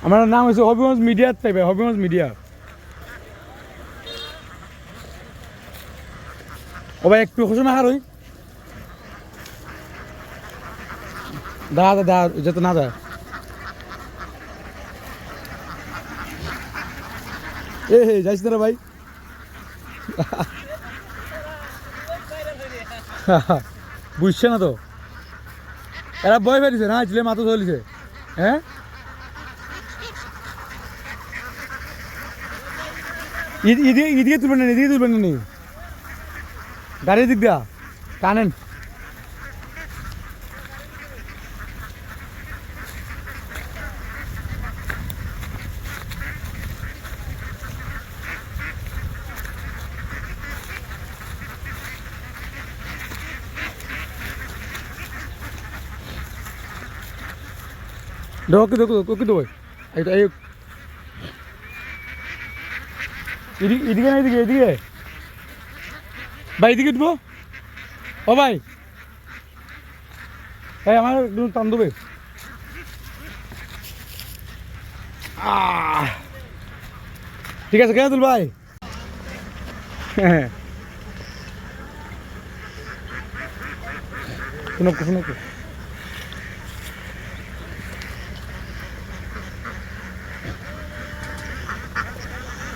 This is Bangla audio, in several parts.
আমার নাম হচ্ছে হবিগঞ্জ মিডিয়া টাইপে, হবিগঞ্জ মিডিয়া। ও ভাই একটু খুশি না হার ওই দা দা দা যেতে না দা এ হে যাইস না রে ভাই। বুঝছে না তো, এরা বই ফেলিছে না, ছিলে মাথা চলিছে। হ্যাঁ এদিকে তুলবেন না, এদিকে তুলবেন না, গাড়ির দিক দিয়া টানেন। ওকে দেখো ওকে দেবো এইটা এদিকে না, এদিকে এদিকে ভাই, এদিকে উঠবো। ও ভাই এই আমার একটু টান দেবে। ঠিক আছে কেন তুল ভাই। হ্যাঁ শুনো শুনো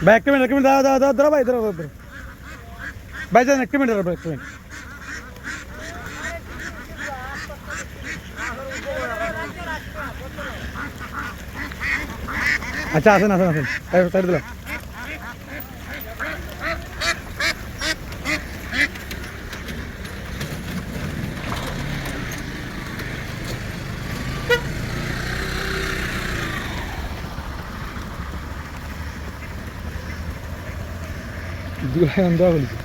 ভাই, একটা মিনিট দাঁড়া দাঁড়া দাঁড়া দাঁড়া ভাই, দাঁড়া দাঁড়া ভাই, যান একটা মিনিট দাঁড়া, একটা মিনিট। আচ্ছা আসেন আসেন আসেন, তাই দিলাম। দেওয়া বলেছি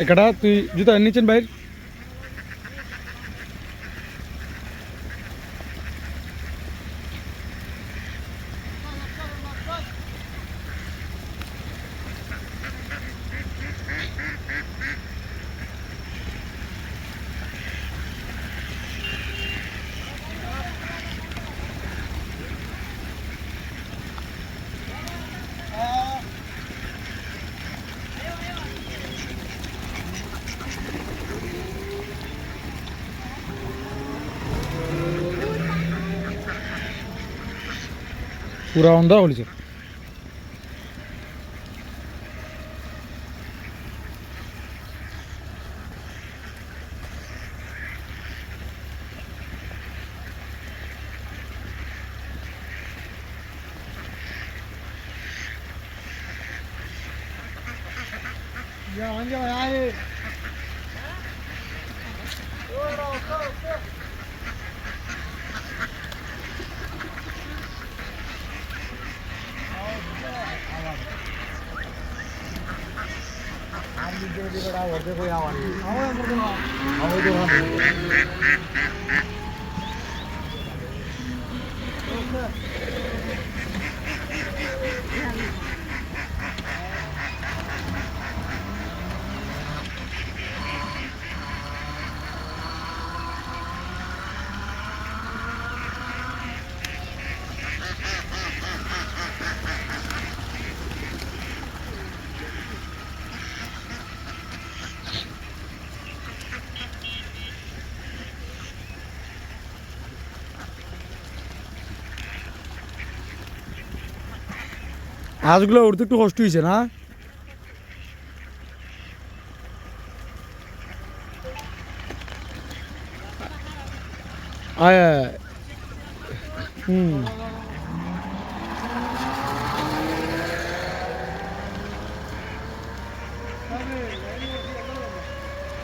একাটা তুই জুতা নিচ্ছেন ভাই। পুরা অন্ধা বলেছে। হাঁসগুলো উঠতে একটু কষ্ট হয়েছে না।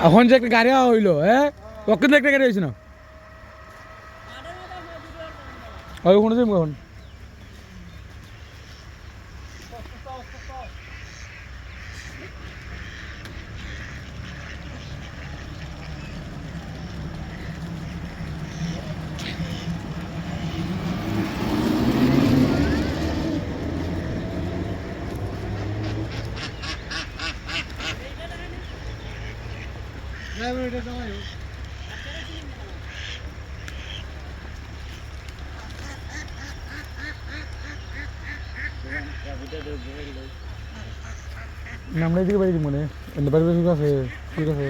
এখন যে একটা গাড়ি হইলো, হ্যাঁ ওকে একটা গাড়ি হয়েছে না ওখানে যাবো এখন। আমরা এদিকে বাড়ি মনে বাড়ি ঠিক আছে ঠিক আছে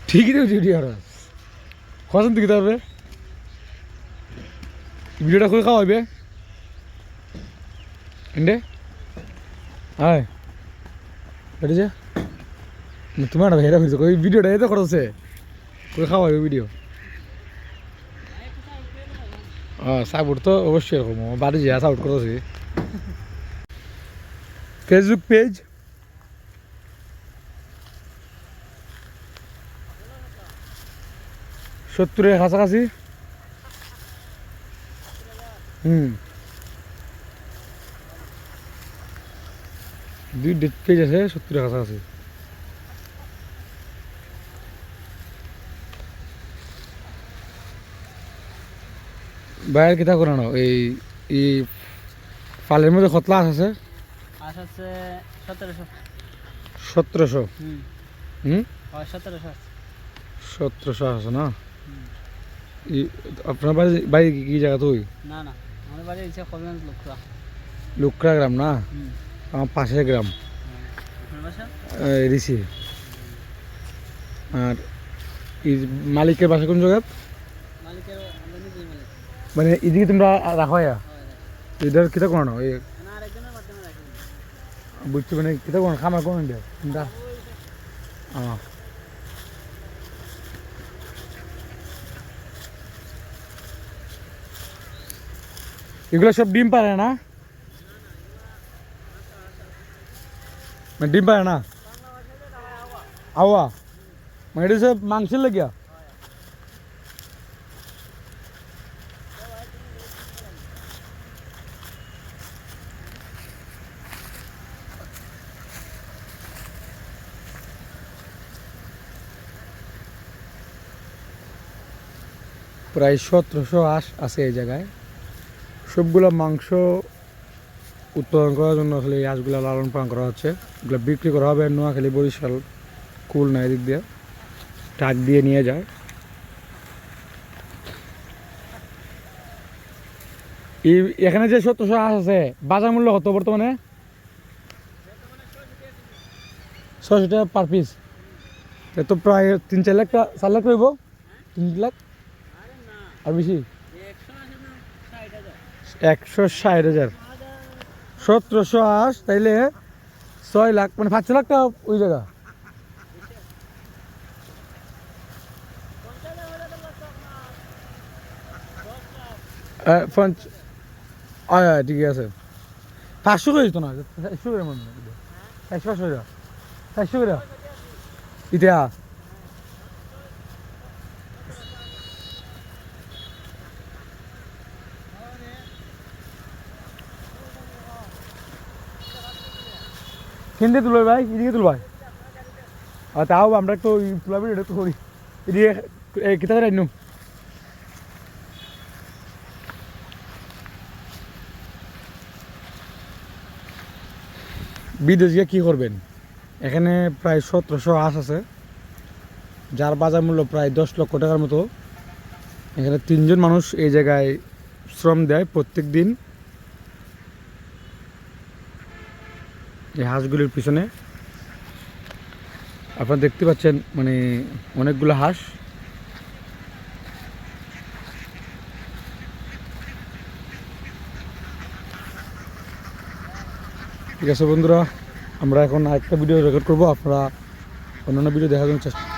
ঠিকই দেবছি ভিডিও আর কখন দিকে তারপরে ভিডিওটা করে খাওয়া হইবে এন্ডে আয় এটা যে তোমার ভাইরা হয়েছে ওই ভিডিওটা এত করছে করে খাওয়া হইবে ভিডিও সাপোর্ট তো অবশ্যই এরকম বাড়ি যা সাপোর্ট করতেছি ফেসবুক পেজ সত্তরের কাছাকাছি দুই পেজ আছে 70 কাছাকাছি বাইরের কিতা করানো এই ফালের মধ্যে কতলা আছে আছে 1700 1700 হয় 1700 1700 আছে না আপনার বাড়ি বাড়ি কি জায়গা তুই না না আমাদের বাড়ি হচ্ছে কবিগঞ্জ লুকরা গ্রাম না আমার পাশের গ্রাম ঋষি আর মালিকের বাসা কোন জায়গা মানে এদিকে তোমরা রাখো এদের কিতা করানো বুঝছি মানে কিতা করানো খামার কোন তোমরা এগুলো সব ডিম পারে না মানে ডিম পারে না আওয়া মানে এটা সব মাংসের লাগিয়া প্রায় 1700 হাঁস আছে এই জায়গায় সবগুলো মাংস উৎপাদন করার জন্য আসলে এই হাঁসগুলো লালন পালন করা হচ্ছে এগুলো বিক্রি করা হবে নোয়াখালী বরিশাল খুলনা এদিক দিয়ে ট্রাক দিয়ে নিয়ে যায় এই এখানে যে 1700 হাঁস আছে বাজার মূল্য কত বর্তমানে 600 টাকা পার পিস তো প্রায় 3-4 লাখ 4 লাখ রইব 3 লাখ আর বেশি 160,000 1700 হাঁস তাইলে 6 লাখ মানে 5 লাখ টাকা ওই জায়গা ঠিক আছে 500 করে দিত না 100 করে মনে হয় 500 করে ইতিহা কিনতে তুলবে ভাই এদিকে তুল ভাই আর তাও আমরা একটু তুলাবি এটা তো করি এদিকে কিতা করে আইনু বিদেশ গিয়ে কী করবেন এখানে প্রায় 1700 হাঁস আছে যার বাজার মূল্য প্রায় 10 লক্ষ টাকার মতো এখানে 3 জন মানুষ এই জায়গায় শ্রম দেয় প্রত্যেক দিন এই হাঁসগুলির পিছনে আপনারা দেখতে পাচ্ছেন মানে অনেকগুলো হাঁস ঠিক আছে বন্ধুরা আমরা এখন আরেকটা ভিডিও রেকর্ড করবো আপনারা অন্যান্য ভিডিও দেখার জন্য চেষ্টা